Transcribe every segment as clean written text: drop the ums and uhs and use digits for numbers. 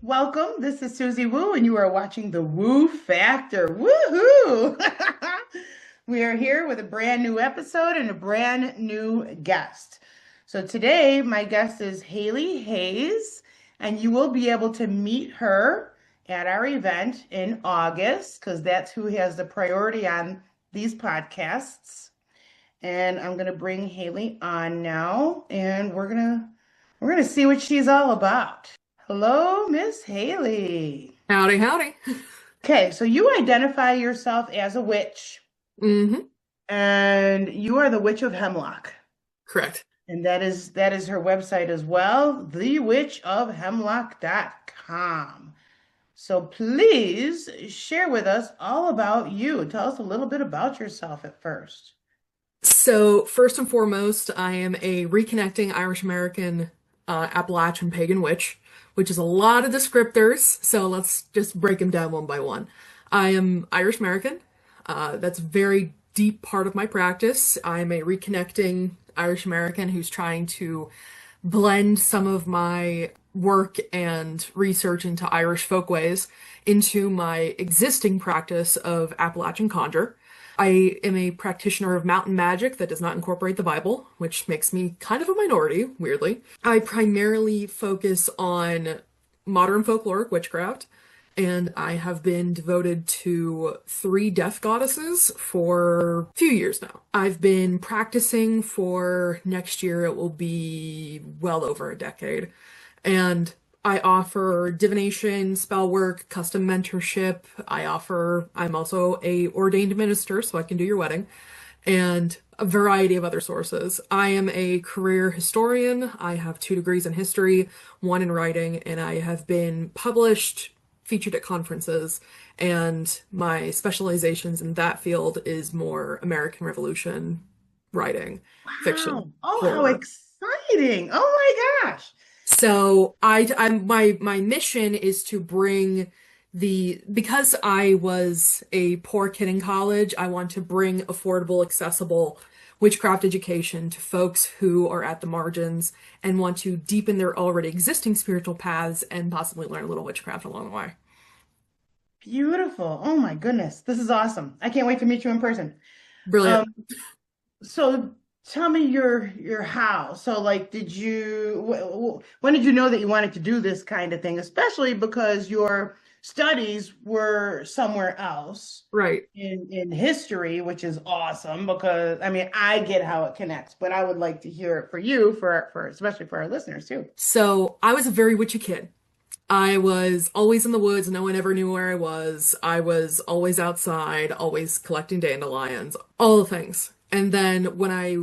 Welcome. This is Susie Woo, and you are watching the Woo Factor. Woohoo! We are here with a brand new episode and a brand new guest. So today, my guest is Haleigh Hayes, and you will be able to meet her at our event in August because that's who has the priority on these podcasts. And I'm going to bring Haleigh on now, and we're gonna see what she's all about. Hello, Miss Haleigh. Howdy, howdy. Okay, so you identify yourself as a witch, Hmm. and you are the Witch of Hemlock. Correct. And that is her website as well, thewitchofhemlock.com. So please share with us all about you. Tell us a little bit about yourself at first. So, first and foremost, I am a reconnecting Irish-American Appalachian pagan witch, which is a lot of descriptors. So, let's just break them down one by one. I am Irish-American. That's a very deep part of my practice. I'm a reconnecting Irish-American who's trying to blend some of my work and research into Irish folkways into my existing practice of Appalachian conjure. I am a practitioner of mountain magic that does not incorporate the Bible, which makes me kind of a minority, weirdly. I primarily focus on modern folkloric witchcraft, and I have been devoted to three death goddesses for a few years now. I've been practicing for next year, it will be well over a decade. And I offer divination, spell work, custom mentorship. I'm also a ordained minister, so I can do your wedding, and a variety of other sources. I am a career historian. I have 2 degrees in history, one in writing, and I have been published, featured at conferences, and my specializations in that field is more American Revolution writing, fiction, Wow. Oh, how horror. exciting. Oh my gosh. So my mission is to bring because I was a poor kid in college, I want to bring affordable, accessible witchcraft education to folks who are at the margins and want to deepen their already existing spiritual paths and possibly learn a little witchcraft along the way. Beautiful. Oh my goodness. This is awesome. I can't wait to meet you in person. Brilliant. Um, So tell me your how. So like, when did you know that you wanted to do this kind of thing, especially because your studies were somewhere else Right. in history, which is awesome because I mean, I get how it connects, but I would like to hear it for you, for especially for our listeners too. So I was a very witchy kid. I was always in the woods. No one ever knew where I was. I was always outside, always collecting dandelions, all the things. And then when I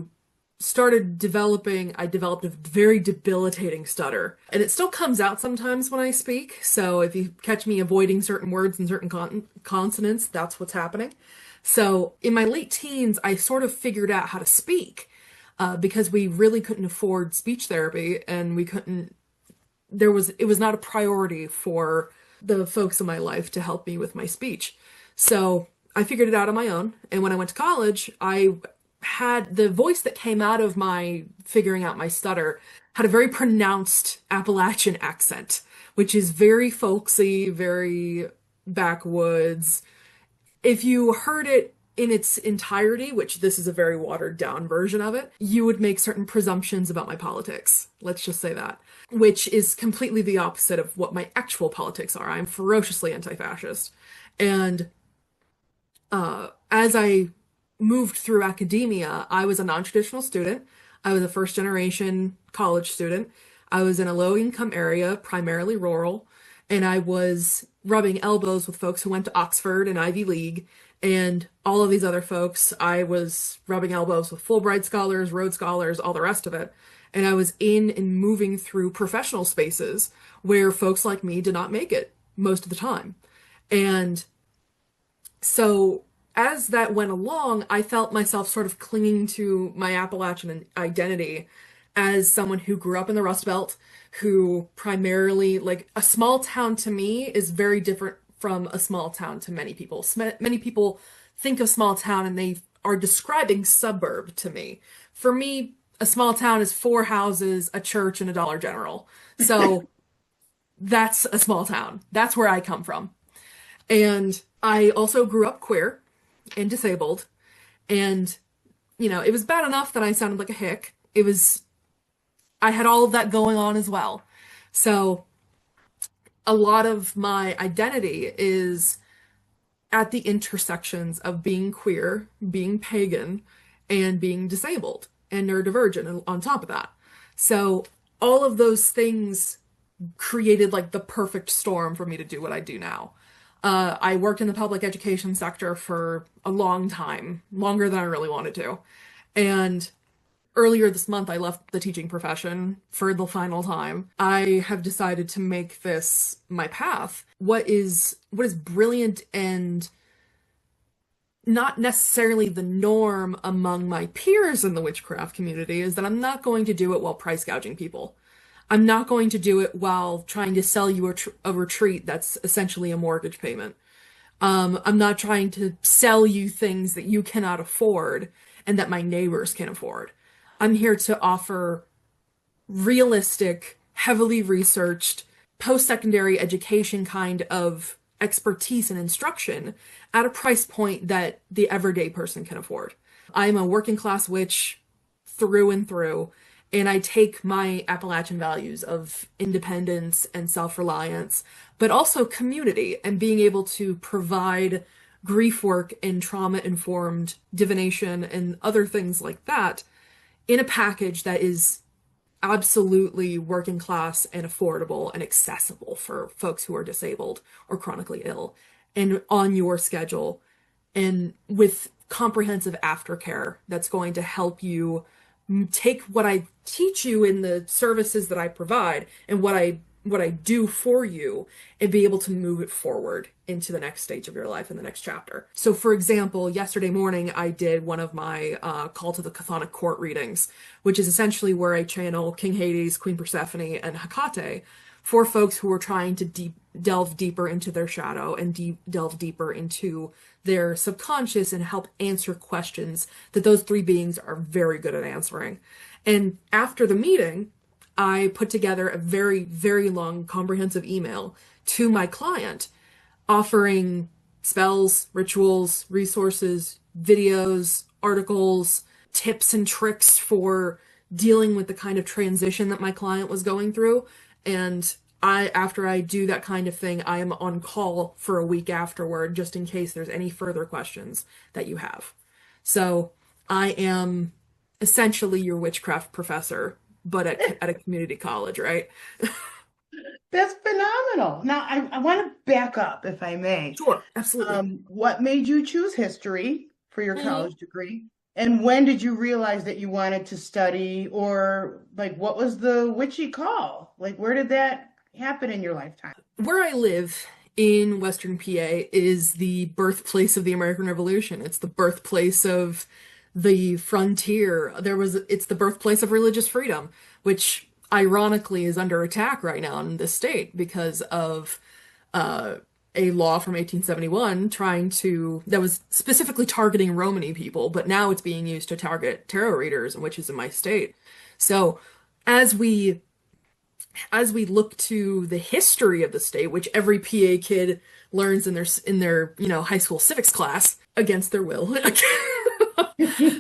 started developing, I developed a very debilitating stutter. And it still comes out sometimes when I speak. So if you catch me avoiding certain words and certain consonants, that's what's happening. So in my late teens, I sort of figured out how to speak because we really couldn't afford speech therapy and we couldn't it was not a priority for the folks in my life to help me with my speech. So I figured it out on my own. And when I went to college, I had the voice that came out of my figuring out my stutter had a very pronounced Appalachian accent, which is very folksy, very backwoods. If you heard it in its entirety, which this is a very watered down version of it, you would make certain presumptions about my politics. Let's just say that. Which is completely the opposite of what my actual politics are. I'm ferociously anti fascist. And as I moved through academia, I was a non traditional student. I was a first generation college student. I was in a low income area, primarily rural, and I was rubbing elbows with folks who went to Oxford and Ivy League and all of these other folks. I was rubbing elbows with Fulbright scholars, Rhodes scholars, all the rest of it. And I was in and moving through professional spaces where folks like me did not make it most of the time. And so as that went along, I felt myself sort of clinging to my Appalachian identity as someone who grew up in the Rust Belt, who primarily, like, a small town to me is very different from a small town to many people. Many people think of small town and they are describing suburb to me. For me, a small town is 4 houses, a church, and a Dollar General. So that's a small town. That's where I come from. And I also grew up queer and disabled. And, it was bad enough that I sounded like a hick. I had all of that going on as well. So a lot of my identity is at the intersections of being queer, being pagan, and being disabled and neurodivergent on top of that. So all of those things created like the perfect storm for me to do what I do now. I worked in the public education sector for a long time, longer than I really wanted to. And earlier this month, I left the teaching profession for the final time. I have decided to make this my path. What is brilliant and not necessarily the norm among my peers in the witchcraft community is that I'm not going to do it while price gouging people. I'm not going to do it while trying to sell you a retreat that's essentially a mortgage payment. I'm not trying to sell you things that you cannot afford and that my neighbors can afford. I'm here to offer realistic, heavily researched, post-secondary education kind of expertise and instruction at a price point that the everyday person can afford. I'm a working class witch through and through, and I take my Appalachian values of independence and self-reliance, but also community and being able to provide grief work and trauma-informed divination and other things like that in a package that is absolutely working class and affordable and accessible for folks who are disabled or chronically ill and on your schedule and with comprehensive aftercare that's going to help you take what I teach you in the services that I provide and what I do for you and be able to move it forward into the next stage of your life in the next chapter. So for example, yesterday morning I did one of my Call to the Chthonic Court readings, which is essentially where I channel King Hades, Queen Persephone, and Hecate for folks who are trying to delve deeper into their shadow and delve deeper into their subconscious and help answer questions that those three beings are very good at answering. And after the meeting, I put together a very, very long, comprehensive email to my client offering spells, rituals, resources, videos, articles, tips and tricks for dealing with the kind of transition that my client was going through. And after I do that kind of thing, I am on call for a week afterward, just in case there's any further questions that you have. So I am essentially your witchcraft professor, but at a community college, right? That's phenomenal. Now, I want to back up, if I may. Sure, absolutely. What made you choose history for your college degree? And when did you realize that you wanted to study, or like what was the witchy call? Like, where did that happen in your lifetime? Where I live in Western PA is the birthplace of the American Revolution. It's the birthplace of the frontier. It's the birthplace of religious freedom, which ironically is under attack right now in this state because of a law from 1871 that was specifically targeting Romany people, but now it's being used to target tarot readers, which is in my state. So as we look to the history of the state, which every PA kid learns in their high school civics class against their will.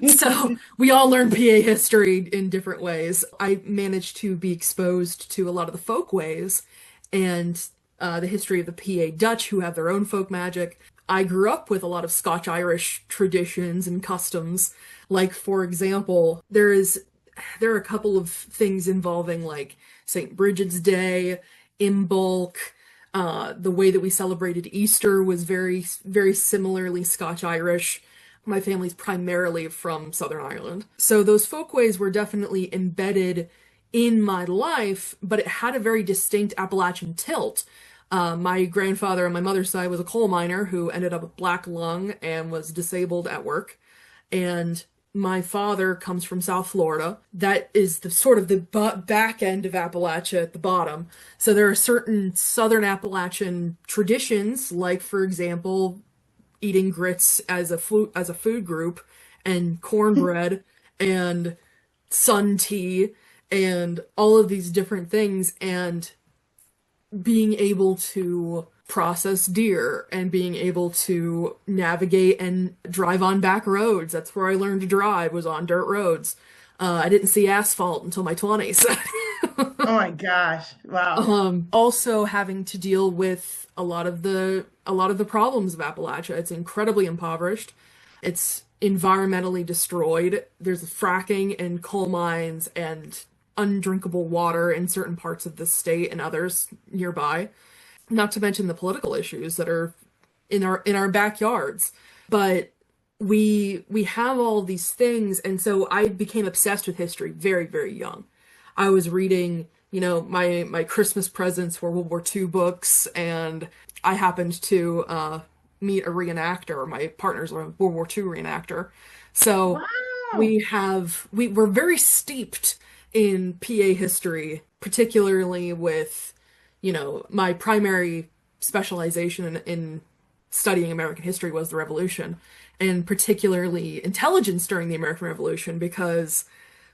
So we all learn PA history in different ways. I managed to be exposed to a lot of the folkways and the history of the PA Dutch, who have their own folk magic. I grew up with a lot of Scotch-Irish traditions and customs. Like, for example, there are a couple of things involving like St. Bridget's Day, Imbolc. The way that we celebrated Easter was very, very similarly Scotch-Irish. My family's primarily from Southern Ireland. So those folkways were definitely embedded in my life, but it had a very distinct Appalachian tilt. My grandfather on my mother's side was a coal miner who ended up with black lung and was disabled at work. And my father comes from South Florida. That is the sort of the back end of Appalachia at the bottom. So there are certain Southern Appalachian traditions, like, for example, eating grits as a food group, and cornbread, and sun tea, and all of these different things. And being able to process deer and being able to navigate and drive on back roads. That's where I learned to drive, was on dirt roads. I didn't see asphalt until my 20s. Oh my gosh. Wow. Also having to deal with a lot of the problems of Appalachia. It's incredibly impoverished. It's environmentally destroyed. There's fracking and coal mines and undrinkable water in certain parts of the state and others nearby. Not to mention the political issues that are in our backyards. But we have all these things, and so I became obsessed with history very, very young. I was reading, my Christmas presents were World War II books, and I happened to meet a reenactor. My partner's a World War II reenactor. So Wow. we're very steeped in PA history, particularly with, my primary specialization in studying American history was the Revolution, and particularly intelligence during the American Revolution, because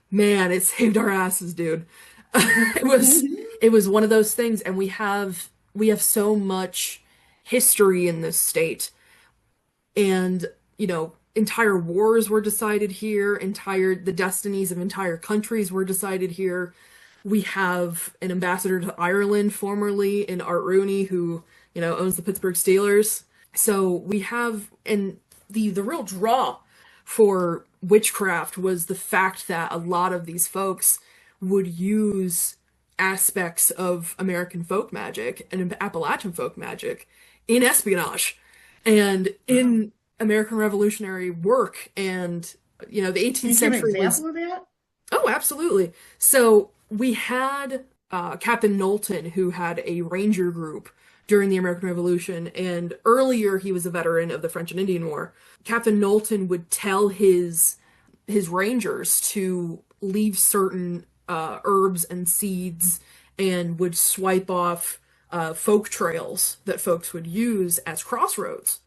man, it saved our asses, dude. It was one of those things, and we have so much history in this state, and entire wars were decided here, the destinies of entire countries were decided here. We have an ambassador to Ireland formerly in Art Rooney, who owns the Pittsburgh Steelers. So we have, and the real draw for witchcraft was the fact that a lot of these folks would use aspects of American folk magic and Appalachian folk magic in espionage and in American Revolutionary work. And the Can 18th you give an century was, example of that? oh, absolutely. So we had Captain Knowlton, who had a ranger group during the American Revolution, and earlier he was a veteran of the French and Indian War. Captain Knowlton would tell his rangers to leave certain herbs and seeds, and would swipe off folk trails that folks would use as crossroads.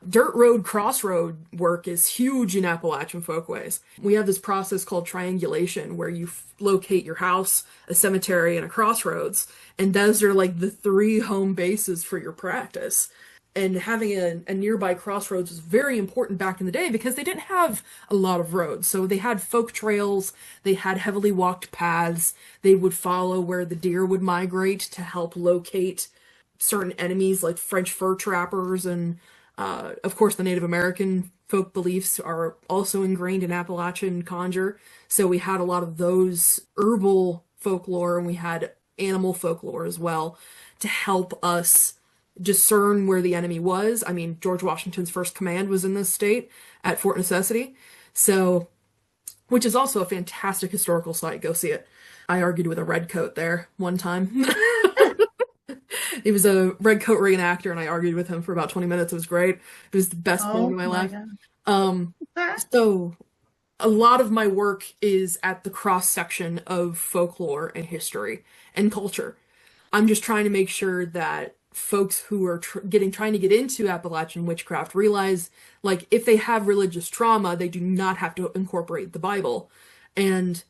Dirt road crossroad work is huge in Appalachian folkways. We have this process called triangulation, where you locate your house, a cemetery, and a crossroads, and those are like the three home bases for your practice. And having a nearby crossroads was very important back in the day, because they didn't have a lot of roads. So they had folk trails, they had heavily walked paths, they would follow where the deer would migrate to help locate certain enemies like French fur trappers, and of course, the Native American folk beliefs are also ingrained in Appalachian conjure. So we had a lot of those herbal folklore, and we had animal folklore as well to help us discern where the enemy was. I mean, George Washington's first command was in this state at Fort Necessity. So, which is also a fantastic historical site. Go see it. I argued with a redcoat there one time. He was a redcoat reenactor, and I argued with him for about 20 minutes. It was great. It was the best Oh moment of my my life. God. Um, so a lot of my work is at the cross section of folklore and history and culture. I'm just trying to make sure that folks who are trying to get into Appalachian witchcraft realize, like, if they have religious trauma, they do not have to incorporate the Bible. And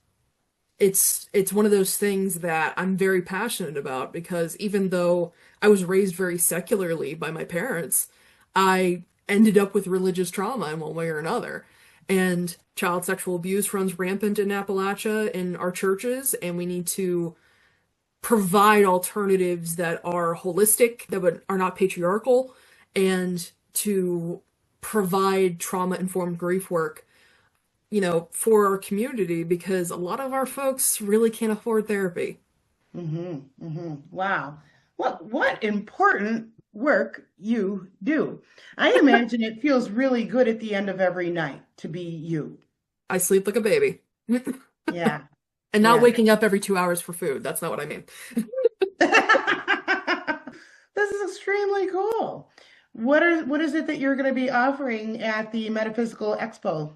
it's one of those things that I'm very passionate about, because even though I was raised very secularly by my parents, I ended up with religious trauma in one way or another. And child sexual abuse runs rampant in Appalachia in our churches, and we need to provide alternatives that are holistic, that are not patriarchal, and to provide trauma-informed grief work, for our community, because a lot of our folks really can't afford therapy. Wow. What important work you do. I imagine it feels really good at the end of every night to be you. I sleep like a baby. Yeah. And not Yeah. waking up every 2 hours for food. That's not what I mean. This is extremely cool. What is it that you're going to be offering at the Metaphysical Expo?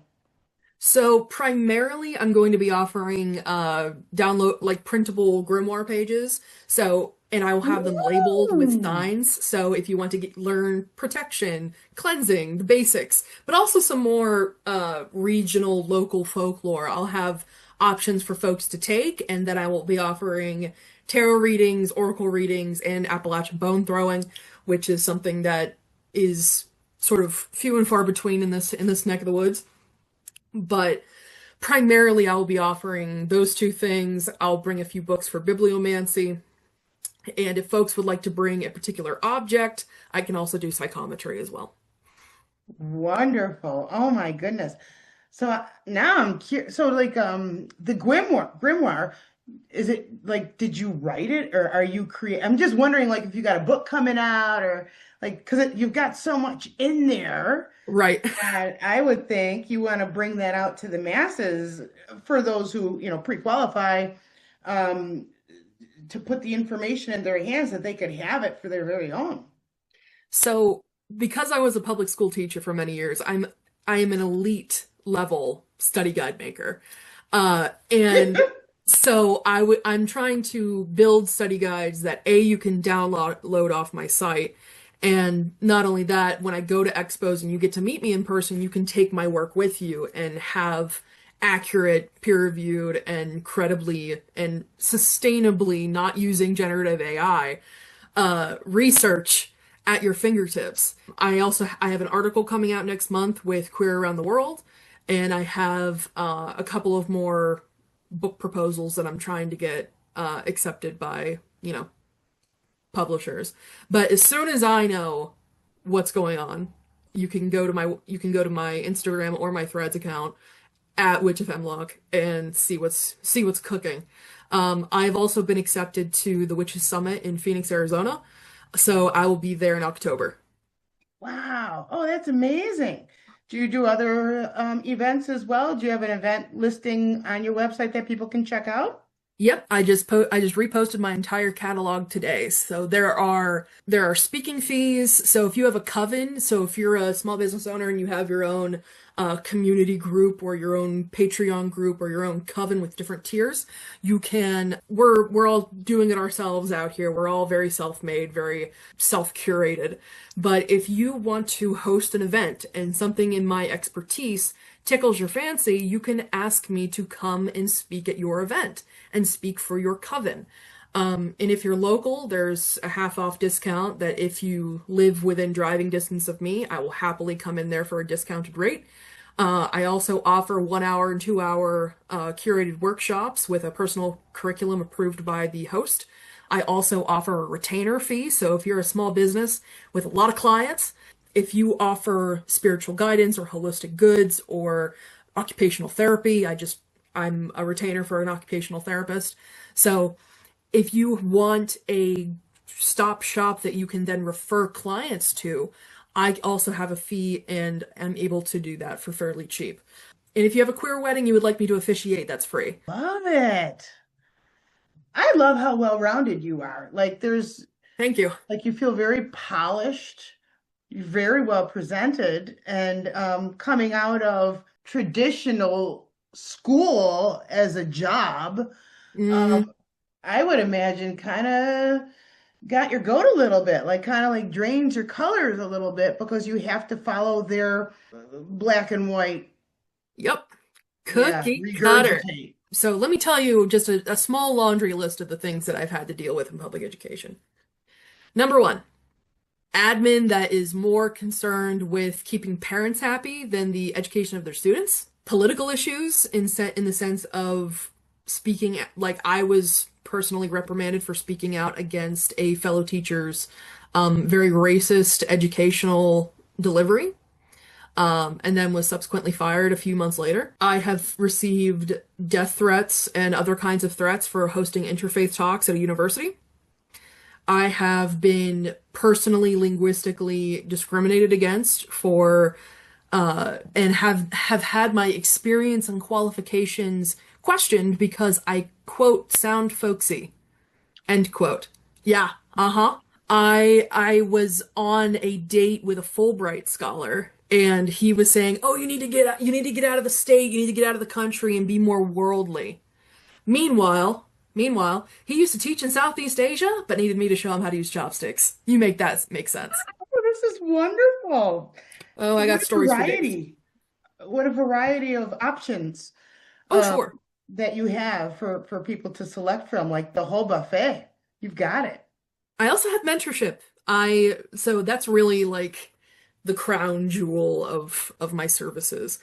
So primarily I'm going to be offering download, like, printable grimoire pages. And I will have them labeled with Ooh. signs. So if you want to learn protection, cleansing, the basics, but also some more regional, local folklore, I'll have options for folks to take, and then I will be offering tarot readings, oracle readings, and Appalachian bone throwing, which is something that is sort of few and far between in this neck of the woods. But primarily, I will be offering those two things. I'll bring a few books for bibliomancy, and if folks would like to bring a particular object, I can also do psychometry as well. Wonderful. Oh my goodness. So now I'm curious. So like the grimoire, is it like did you write it or are you create? I'm just wondering like if you got a book coming out or like because you've got so much in there. Right. And I would think you want to bring that out to the masses for those who, pre-qualify, um, to put the information in their hands that they could have it for their very own. So, because I was a public school teacher for many years, I am an elite level study guide maker. And so I'm trying to build study guides that you can download off my site. And not only that, when I go to expos and you get to meet me in person, you can take my work with you and have accurate, peer-reviewed, and credibly and sustainably, not using generative AI, research at your fingertips. I have an article coming out next month with Queer Around the World, and I have a couple of more book proposals that I'm trying to get accepted by, publishers. But as soon as I know what's going on, you can go to my Instagram or my Threads account at Witch of Hemlock and see what's cooking. I've also been accepted to the Witches Summit in Phoenix, Arizona, so I will be there in October. Wow. Oh, that's amazing. Do you do other events as well? Do you have an event listing on your website that people can check out? Yep, I just reposted my entire catalog today. So there are speaking fees. So if you have a coven, so if you're a small business owner and you have your own community group or your own Patreon group or your own coven with different tiers, you can. We're all doing it ourselves out here. We're all very self-made, very self-curated. But if you want to host an event and something in my expertise tickles your fancy, you can ask me to come and speak at your event and speak for your coven. And if you're local, there's a half off discount that if you live within driving distance of me, I will happily come in there for a discounted rate. I also offer 1 hour and 2 hour curated workshops with a personal curriculum approved by the host. I also offer a retainer fee. So if you're a small business with a lot of clients, if you offer spiritual guidance or holistic goods or occupational therapy, I'm a retainer for an occupational therapist. So if you want a stop shop that you can then refer clients to, I also have a fee and am able to do that for fairly cheap. And if you have a queer wedding you would like me to officiate, that's free. Love it. I love how well-rounded you are. Thank you. Like you feel very polished, you're very well presented, and coming out of traditional school as a job, Mm, um, I would imagine kind of got your goat a little bit, like kind of like drains your colors a little bit because you have to follow their black and white, yep. yeah, Cookie cutter. regurgitate. So let me tell you just a small laundry list of the things that I've had to deal with in public education. Number one, admin that is more concerned with keeping parents happy than the education of their students. Political issues in the sense of speaking, like I was personally reprimanded for speaking out against a fellow teacher's very racist educational delivery, and then was subsequently fired a few months later. I have received death threats and other kinds of threats for hosting interfaith talks at a university. I have been personally linguistically discriminated against for and have had my experience and qualifications questioned because I quote sound folksy, end quote. Yeah, uh-huh. I was on a date with a Fulbright scholar and he was saying, "Oh, you need to get out of the state, you need to get out of the country and be more worldly." Meanwhile, he used to teach in Southeast Asia, but needed me to show him how to use chopsticks. You make that make sense. Oh, this is wonderful. Oh, I What got a stories for days. variety. What a variety of options. Oh, Um, sure. that you have for people to select from, like the whole buffet. You've got it. I also have mentorship. So that's really like the crown jewel of my services.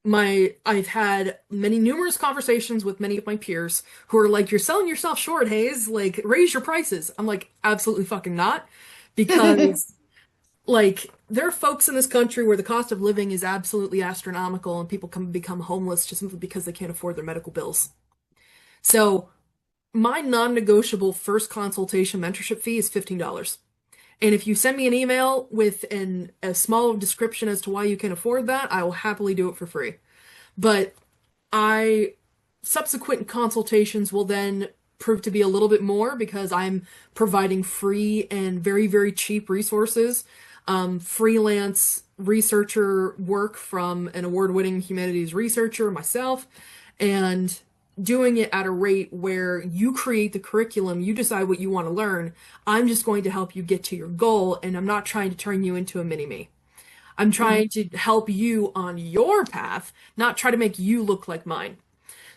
I've had many numerous conversations with many of my peers who are like, "You're selling yourself short, Hayes. Like, raise your prices." I'm like, absolutely fucking not, because like there are folks in this country where the cost of living is absolutely astronomical, and people can become homeless just simply because they can't afford their medical bills. So my non-negotiable first consultation mentorship fee is $15. And if you send me an email with a small description as to why you can afford that, I will happily do it for free. But I subsequent consultations will then prove to be a little bit more because I'm providing free and very, very cheap resources, freelance researcher work from an award-winning humanities researcher, myself, and doing it at a rate where you create the curriculum, you decide what you want to learn. I'm just going to help you get to your goal, and I'm not trying to turn you into a mini-me. I'm trying to help you on your path, not try to make you look like mine.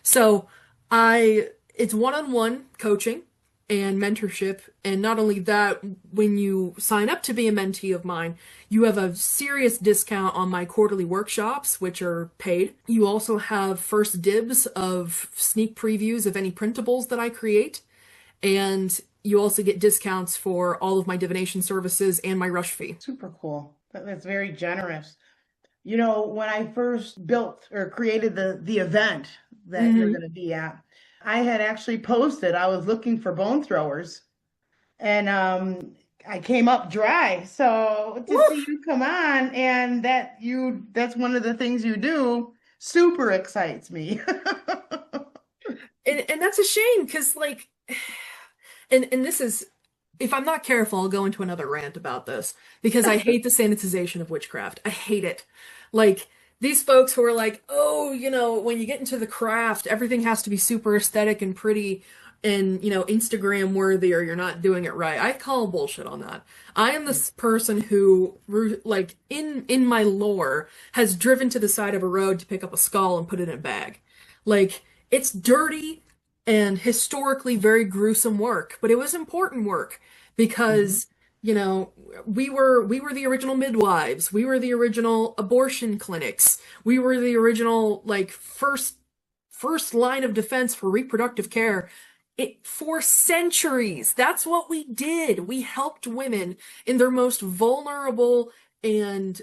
So it's one-on-one coaching and mentorship. And not only that, when you sign up to be a mentee of mine, you have a serious discount on my quarterly workshops, which are paid. You also have first dibs of sneak previews of any printables that I create. And you also get discounts for all of my divination services and my rush fee. Super cool. That's very generous. You know, when I first built or created the event that you're going to be at, I had actually posted I was looking for bone throwers, and I came up dry. So to see you come on and that's one of the things you do super excites me. And that's a shame because like and this is, if I'm not careful, I'll go into another rant about this because I hate the sanitization of witchcraft. I hate it. Like, these folks who are like, oh, when you get into the craft, everything has to be super aesthetic and pretty and, Instagram worthy or you're not doing it right. I call bullshit on that. I am this person who, like, in my lore, has driven to the side of a road to pick up a skull and put it in a bag. Like, it's dirty and historically very gruesome work, but it was important work because we were the original midwives, we were the original abortion clinics, we were the original like first line of defense for reproductive care. For centuries, that's what we did. We helped women in their most vulnerable and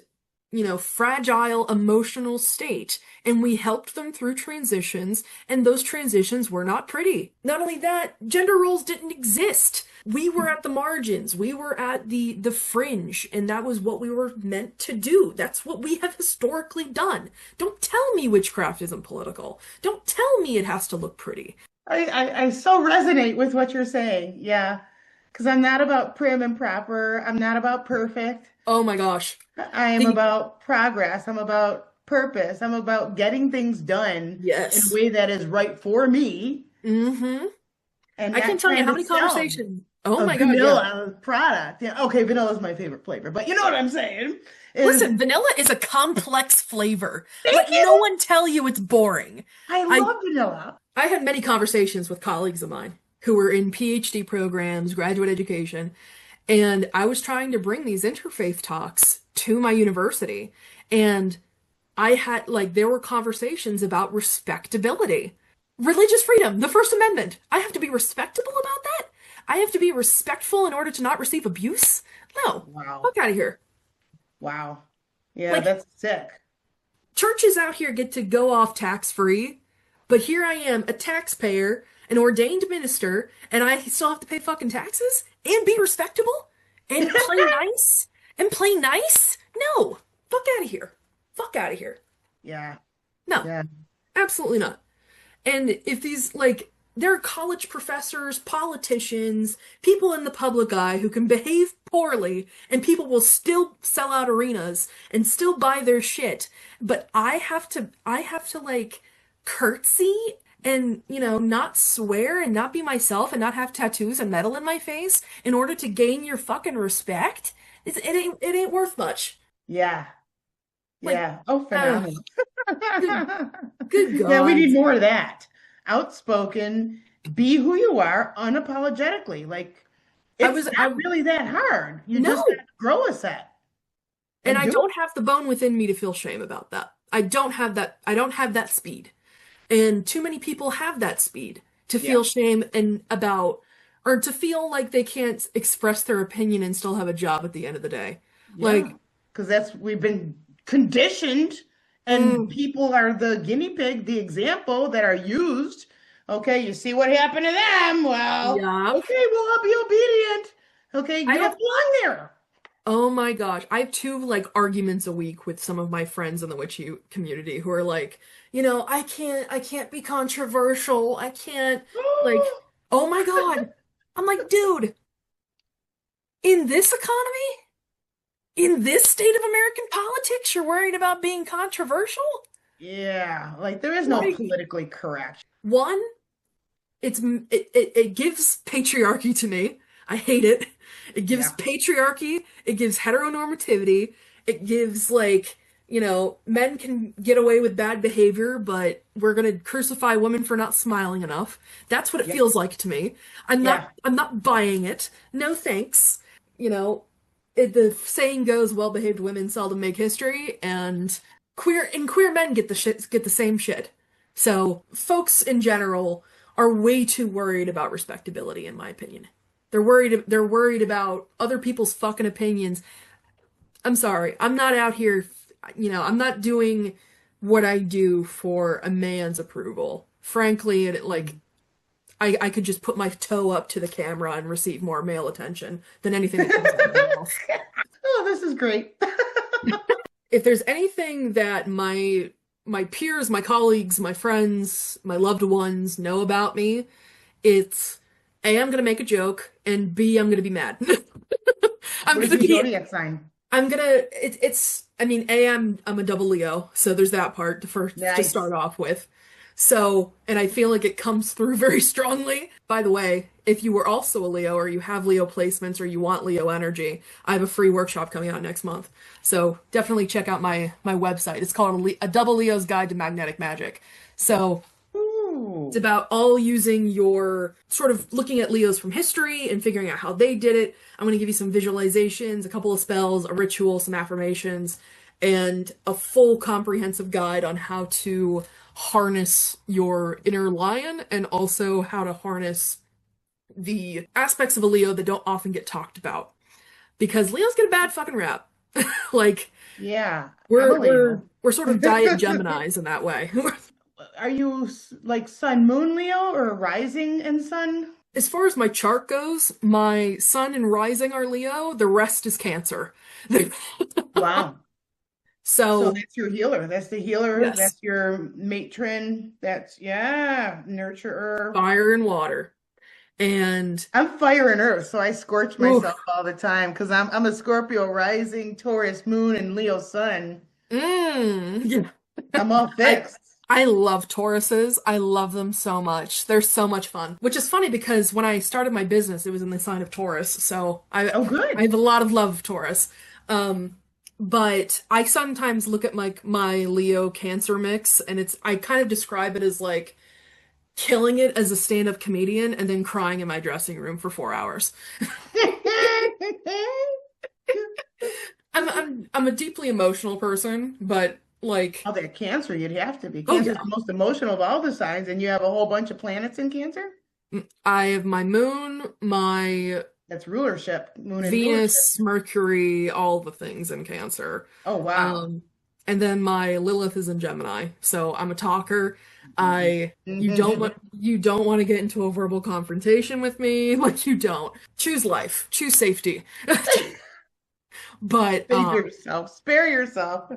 fragile emotional state. And we helped them through transitions, and those transitions were not pretty. Not only that, gender roles didn't exist. We were at the margins. We were at the fringe, and that was what we were meant to do. That's what we have historically done. Don't tell me witchcraft isn't political. Don't tell me it has to look pretty. I so resonate with what you're saying. Yeah. Because I'm not about prim and proper. I'm not about perfect. Oh my gosh. I am about progress. I'm about purpose. I'm about getting things done in a Yes. way that is right for me. Mm-hmm. And I can that tell you kind how of many sells conversations. Oh a my God, yeah. vanilla product. Yeah, okay, vanilla is my favorite flavor, but you know what I'm saying? Is Listen, vanilla is a complex flavor. thank Let no you. one tell you it's boring. I I love vanilla. I had many conversations with colleagues of mine who were in PhD programs, graduate education, and I was trying to bring these interfaith talks to my university. And I had, like, there were conversations about respectability, religious freedom, the First Amendment. I have to be respectable about that? I have to be respectful in order to not receive abuse? No. Wow. Fuck out of here. Wow. Yeah, Like, that's sick. churches out here get to go off tax free, but here I am, a taxpayer, an ordained minister, and I still have to pay fucking taxes and be respectable and play nice and play nice? No. Fuck out of here. Fuck out of here. Yeah. No, Yeah. absolutely not. And if these, like, there are college professors, politicians, people in the public eye who can behave poorly and people will still sell out arenas and still buy their shit. But I have to like curtsy and, not swear and not be myself and not have tattoos and metal in my face in order to gain your fucking respect. It ain't worth much. Yeah. Like, Yeah. Oh, uh, phenomenal. good, good Yeah, we God. need more of that. outspoken, be who you are unapologetically. Like, I it's was not I really that hard. You just got no, to grow a set and and I do it. don't have the bone within me to feel shame about that. I don't have that speed. And too many people have that speed to Yeah. feel shame and about, or to feel like they can't express their opinion and still have a job at the end of the day. Yeah. Like, Because we've been conditioned, and mm, people are the guinea pig, the example that are used. Okay, you see what happened to them? Well, yup. okay, we'll all be obedient. Okay, I you have, don't belong there. oh my gosh, I have two like arguments a week with some of my friends in the witchy community who are like, I can't be controversial. I can't, like, oh my God. I'm like, dude, in this economy? In this state of American politics, you're worried about being controversial? Yeah, like there is no Like, politically correct. one, it gives patriarchy to me. I hate it. It gives Yeah, patriarchy, it gives heteronormativity, it gives like, men can get away with bad behavior, but we're gonna crucify women for not smiling enough. That's what it yeah, feels like to me. yeah, I'm not buying it. No thanks. You know, the saying goes, well-behaved women seldom make history, and queer men get the same shit. So folks in general are way too worried about respectability, in my opinion. They're worried about other people's fucking opinions. I'm sorry. I'm not out here, I'm not doing what I do for a man's approval. Frankly, I could just put my toe up to the camera and receive more male attention than anything that comes out of my mouth. Oh, this is great. If there's anything that my peers, my colleagues, my friends, my loved ones know about me, it's A, I'm gonna make a joke, and B, I'm gonna be mad. I'm What is gonna your be zodiac sign? I'm gonna it's I mean, A, I'm a double Leo, so there's that part to Nice. start off with. So, and I feel like it comes through very strongly. By the way, if you were also a Leo or you have Leo placements or you want Leo energy, I have a free workshop coming out next month. So definitely check out my website. It's called a Double Leo's Guide to Magnetic Magic. So it's Ooh. about all using your sort of looking at Leos from history and figuring out how they did it. I'm going to give you some visualizations, a couple of spells, a ritual, some affirmations, and a full comprehensive guide on how to harness your inner lion and also how to harness the aspects of a Leo that don't often get talked about. Because Leos get a bad fucking rap. Like Yeah, I'm a Leo. we're sort of diet Geminis in that way. Are you like sun, moon Leo or rising and sun? As far as my chart goes, my sun and rising are Leo, the rest is Cancer. Wow. So So, that's your healer. That's the healer. yes, That's your matron. That's, yeah, nurturer. fire and water. And, I'm fire and earth, so I scorch ooh, myself all the time because I'm a Scorpio rising, Taurus moon, and Leo sun. yeah. I'm all I fixed. I love Tauruses. I love them so much. They're so much fun. Which is funny because when I started my business, it was in the sign of Taurus. So Oh, I good. have a lot of love of Taurus. Um, but I sometimes look at my Leo Cancer mix and I kind of describe it as like killing it as a stand-up comedian and then crying in my dressing room for 4 hours. I'm a deeply emotional person, but like, Oh, that Cancer, you'd have to be. oh Cancer is yeah. the most emotional of all the signs, and you have a whole bunch of planets in Cancer. I have my moon, my That's rulership, moon and rulership. Venus, Mercury, all the things in Cancer. Oh, wow. Um, and then my Lilith is in Gemini. So I'm a talker. Mhm. You don't want to get into a verbal confrontation with me. Like you don't. Choose life. Choose safety. But Save yourself. Spare yourself.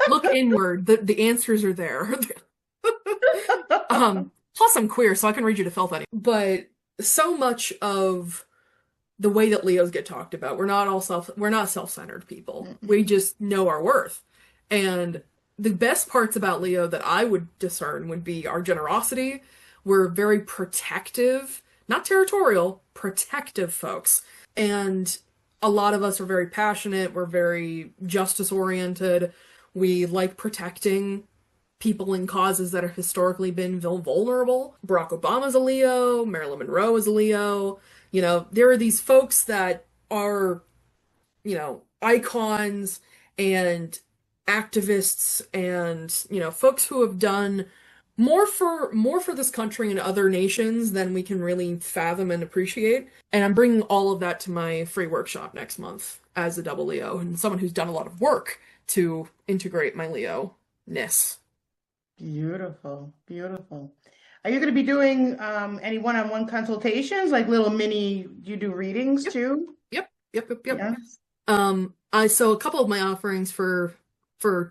look inward. The answers are there. Plus I'm queer, so I can read you to filth any. But so much of the way that Leos get talked about. We're not self-centered people. We Mm-mm. just know our worth. And the best parts about Leo that I would discern would be our generosity. We're very protective, not territorial, protective folks. And a lot of us are very passionate, we're very justice oriented. We like protecting people in causes that have historically been vulnerable. Barack Obama's a Leo, Marilyn Monroe is a Leo. There are these folks that are, icons and activists and, folks who have done more for this country and other nations than we can really fathom and appreciate. And I'm bringing all of that to my free workshop next month as a double Leo and someone who's done a lot of work to integrate my Leo-ness. Beautiful, beautiful. Are you going to be doing any one-on-one consultations, like little mini, you do readings Yep, too? yep. Yes. So a couple of my offerings for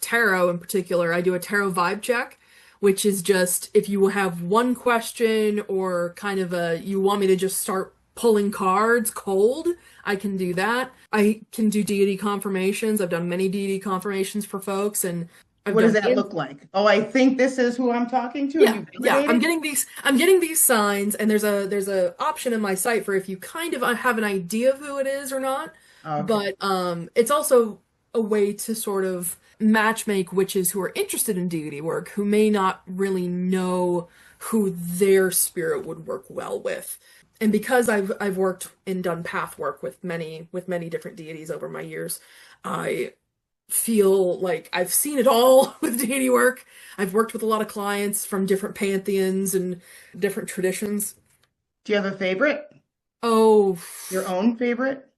tarot in particular, I do a tarot vibe check, which is just if you have one question or kind of you want me to just start pulling cards cold, I can do that. I can do deity confirmations. I've done many deity confirmations for folks, and I've What does done that look like? Oh, I think this is who I'm talking to, and yeah, you yeah. validate it? I'm getting these signs, and there's a option in my site for if you kind of have an idea of who it is or not. Okay. But it's also a way to sort of matchmake witches who are interested in deity work, who may not really know who their spirit would work well with. And because I've worked and done path work with many different deities over my years, I feel like I've seen it all with deity work. I've worked with a lot of clients from different pantheons and different traditions. Do you have a favorite? Oh, Your own favorite?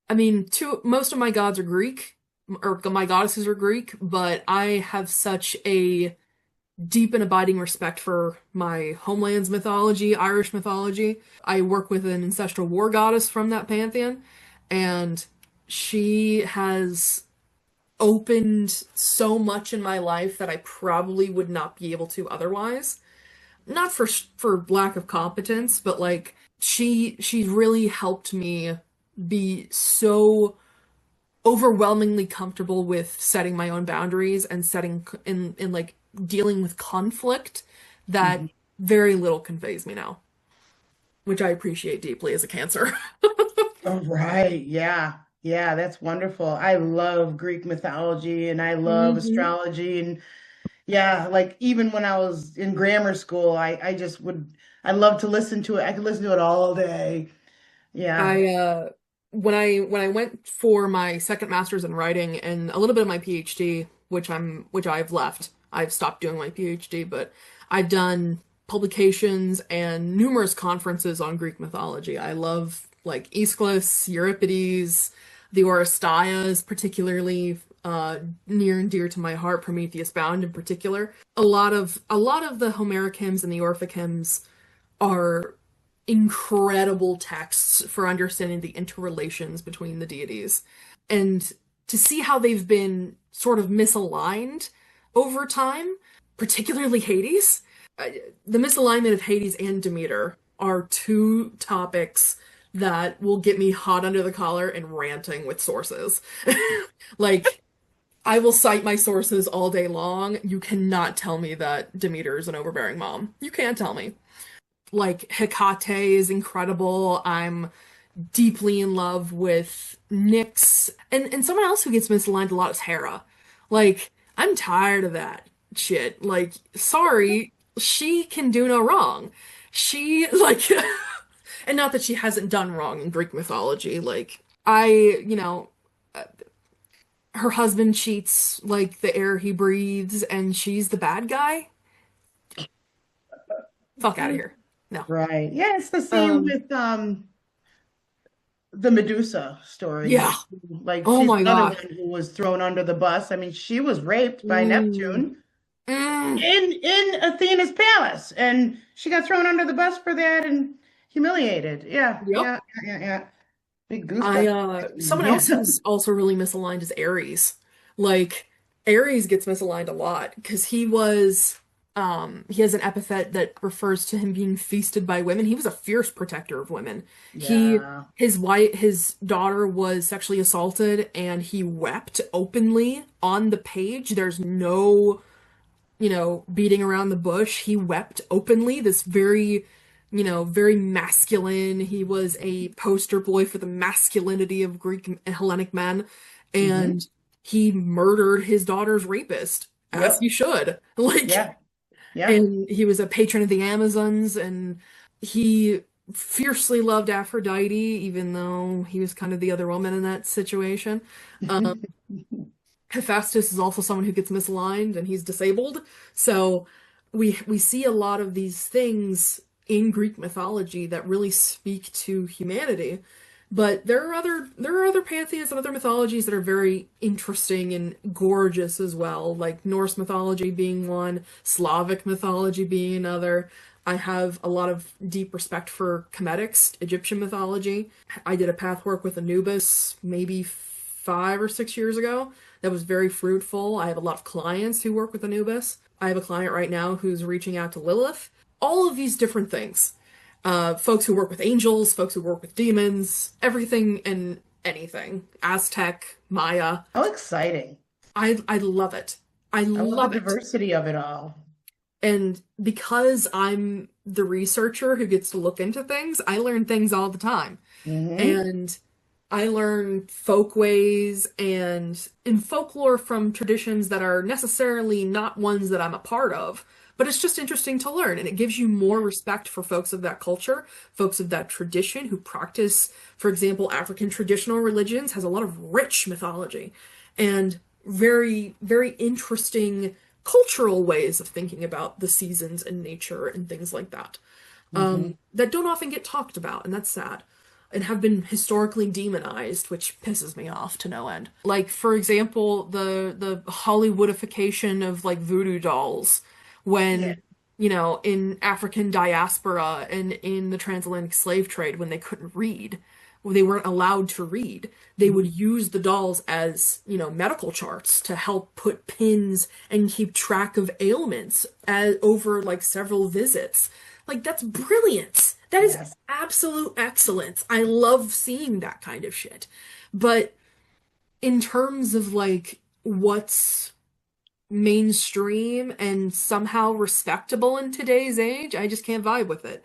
I mean, most of my gods are Greek, or my goddesses are Greek, but I have such a deep and abiding respect for my homeland's mythology, Irish mythology. I work with an ancestral war goddess from that pantheon, and she has opened so much in my life that I probably would not be able to otherwise. Not for lack of competence, but like she's really helped me be so overwhelmingly comfortable with setting my own boundaries and setting in like dealing with conflict that Mhm. very little conveys me now, which I appreciate deeply as a Cancer. Oh, right. Yeah. Yeah, that's wonderful. I love Greek mythology and I love hmm astrology. And yeah, like even when I was in grammar school, I just I love to listen to it. I could listen to it all day. Yeah. I when I went for my second master's in writing and a little bit of my PhD, which I've left. I've stopped doing my PhD, but I've done publications and numerous conferences on Greek mythology. I love like Aeschylus, Euripides, the Oresteia, particularly near and dear to my heart, Prometheus Bound in particular. A lot of the Homeric hymns and the Orphic hymns are incredible texts for understanding the interrelations between the deities. And to see how they've been sort of misaligned over time, particularly Hades. The misalignment of Hades and Demeter are two topics that will get me hot under the collar and ranting with sources. Like, I will cite my sources all day long. You cannot tell me that Demeter is an overbearing mom. You can't tell me. Like, Hecate is incredible. I'm deeply in love with Nyx. And someone else who gets misaligned a lot is Hera. Like, I'm tired of that shit. Like, sorry, she can do no wrong. She, like, and not that she hasn't done wrong in Greek mythology. Like, her husband cheats, like, the air he breathes, and she's the bad guy. Fuck out of here. No. Right. Yeah, it's the same Um, with the Medusa story. yeah. Like Oh she's my another God. one who was thrown under the bus. I mean, she was raped by Mm. Neptune Mm. in Athena's palace, and she got thrown under the bus for that and humiliated. Yeah, Yep. yeah. Big I goosebumps. someone else who's also really misaligned is Aries. Like Aries gets misaligned a lot because he has an epithet that refers to him being feasted by women. He was a fierce protector of women. Yeah. His daughter was sexually assaulted and he wept openly on the page. There's no, beating around the bush. He wept openly, this very, very masculine. He was a poster boy for the masculinity of Greek and Hellenic men, Hmm. and he murdered his daughter's rapist as Yep. he should. Like, Yeah. Yep. and he was a patron of the Amazons, and he fiercely loved Aphrodite, even though he was kind of the other woman in that situation. Um, Hephaestus is also someone who gets misaligned and he's disabled. So we see a lot of these things in Greek mythology that really speak to humanity. But there are other pantheons and other mythologies that are very interesting and gorgeous as well, like Norse mythology being one, Slavic mythology being another. I have a lot of deep respect for Comedics, Egyptian mythology. I did a pathwork with Anubis maybe 5 or 6 years ago that was very fruitful. I have a lot of clients who work with Anubis. I have a client right now who's reaching out to Lilith. All of these different things. Folks who work with angels, folks who work with demons, everything and anything. Aztec, Maya. How exciting. I love it. I I love the love it. diversity of it all. And because I'm the researcher who gets to look into things, I learn things all the time. Hmm. And I learn folkways and in folklore from traditions that are necessarily not ones that I'm a part of, but it's just interesting to learn. And it gives you more respect for folks of that culture, folks of that tradition who practice, for example, African traditional religions has a lot of rich mythology and very, very interesting cultural ways of thinking about the seasons and nature and things like that Hmm. that don't often get talked about, and that's sad, and have been historically demonized, which pisses me off to no end. Like, for example, the Hollywoodification of like voodoo dolls Yeah. when, in African diaspora and in the transatlantic slave trade when they couldn't read, when they weren't allowed to read, they would use the dolls as, medical charts to help put pins and keep track of ailments over like several visits. Like, that's brilliance. That is Yes. absolute excellence. I love seeing that kind of shit. But in terms of like what's mainstream and somehow respectable in today's age, I just can't vibe with it.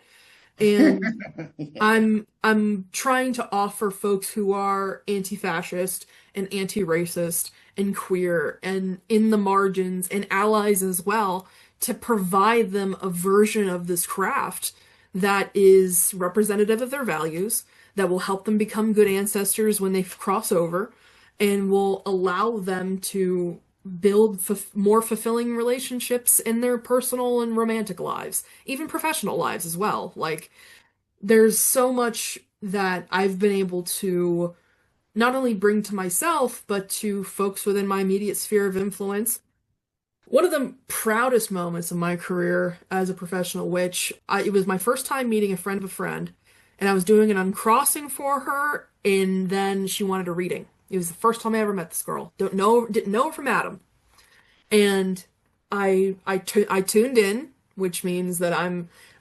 And Yeah. I'm trying to offer folks who are anti-fascist and anti-racist and queer and in the margins and allies as well to provide them a version of this craft that is representative of their values, that will help them become good ancestors when they cross over, and will allow them to build more fulfilling relationships in their personal and romantic lives, even professional lives as well. Like, there's so much that I've been able to not only bring to myself, but to folks within my immediate sphere of influence. One of the proudest moments of my career as a professional witch, it was my first time meeting a friend of a friend, and I was doing an uncrossing for her, and then she wanted a reading. It was the first time I ever met this girl. Didn't know her from Adam, and I tuned in, which means that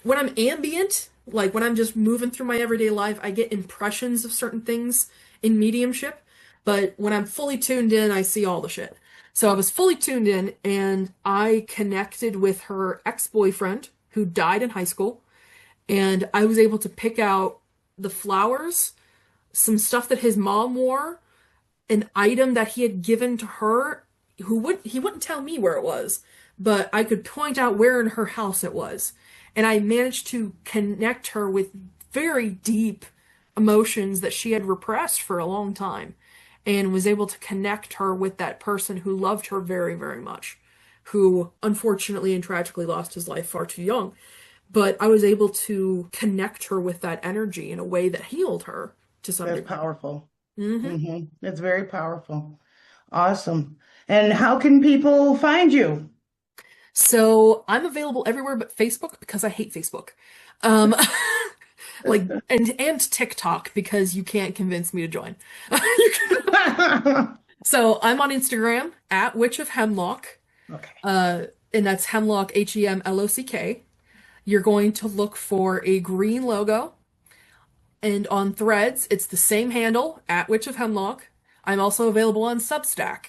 when I'm ambient, like when I'm just moving through my everyday life, I get impressions of certain things in mediumship, but when I'm fully tuned in, I see all the shit. So I was fully tuned in, and I connected with her ex-boyfriend who died in high school, and I was able to pick out the flowers, some stuff that his mom wore, an item that he had given to her, he wouldn't tell me where it was, but I could point out where in her house it was. And I managed to connect her with very deep emotions that she had repressed for a long time, and was able to connect her with that person who loved her very, very much, who unfortunately and tragically lost his life far too young. But I was able to connect her with that energy in a way that healed her to some That's degree. powerful. Hmm. That's very powerful. Awesome. And how can people find you? So I'm available everywhere but Facebook because I hate Facebook. Um, like and TikTok because you can't convince me to join. So I'm on Instagram at Witch of Hemlock, Okay. uh, and that's Hemlock Hemlock. You're going to look for a green logo, and on Threads it's the same handle at Witch of Hemlock. I'm also available on Substack.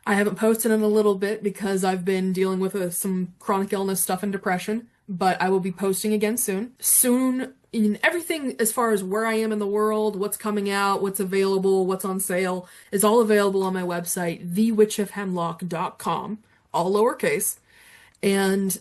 I haven't posted in a little bit because I've been dealing with some chronic illness stuff and depression, but I will be posting again soon. Soon, in everything as far as where I am in the world, what's coming out, what's available, what's on sale, is all available on my website, thewitchofhemlock.com. all lowercase. And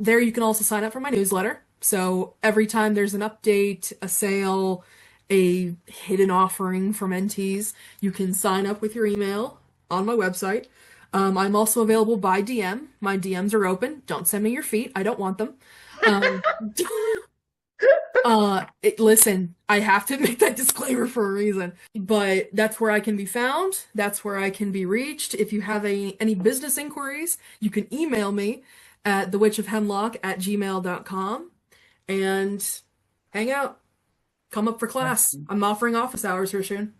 there you can also sign up for my newsletter. So every time there's an update, a sale, a hidden offering from NTs, you can sign up with your email on my website. I'm also available by DM. My DMs are open. Don't send me your feet. I don't want them. Um, listen, I have to make that disclaimer for a reason, but that's where I can be found. That's where I can be reached. If you have any business inquiries, you can email me at thewitchofhemlock@gmail.com and hang out. Come up for class. I'm offering office hours here soon.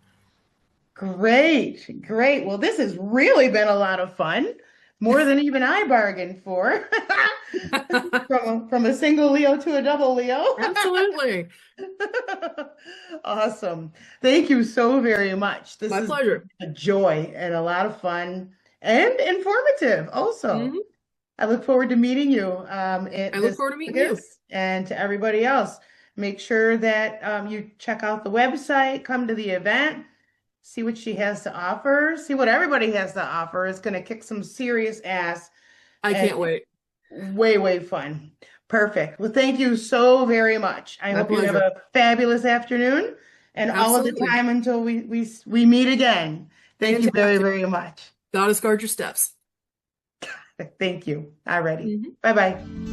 Great, great. Well, this has really been a lot of fun, more than even I bargained for. From a single Leo to a double Leo. Absolutely. Awesome. Thank you so very much. This My is pleasure. a joy and a lot of fun and informative also. Hmm. I look forward to meeting you I at look this forward to meeting you. August, and to everybody else. Make sure that you check out the website, come to the event, see what she has to offer, see what everybody has to offer. It's going to kick some serious ass I and can't wait. way, way fun. Perfect. Well, thank you so very much. I My hope you have pleasure. a fabulous afternoon and all of the Absolutely. time until we meet again. Thank you very, Fantastic. very much. Goddess guard your steps. Thank you. Alrighty. Mhm. Bye-bye.